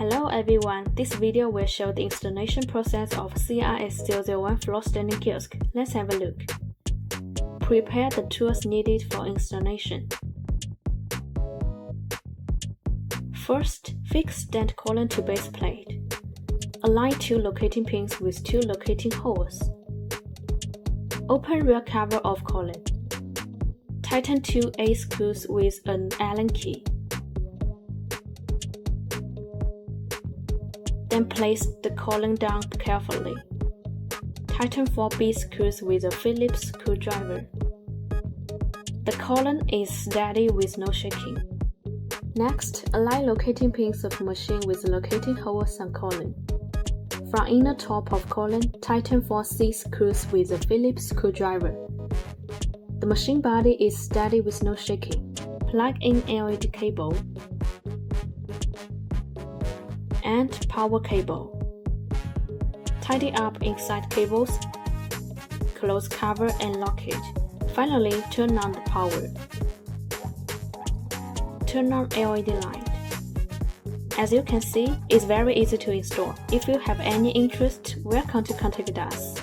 Hello everyone, this video will show the installation process of CRS001 floor standing kiosk. Let's have a look. Prepare the tools needed for installation. First, fix stand column to base plate. Align two locating pins with two locating holes. Open rear cover of column. Tighten two A screws with an Allen key. Then place the column down carefully. Tighten 4 B screws with a Phillips screwdriver. The column is steady with no shaking. Next, align locating pins of machine with locating holes on column. From inner top of column, tighten 4 C screws with a Phillips screwdriver. The machine body is steady with no shaking. Plug in LED cable and power cable. Tidy up inside cables, close cover and lock it. Finally, turn on the power. Turn on LED light. As you can see, it's very easy to install. If you have any interest, welcome to contact us.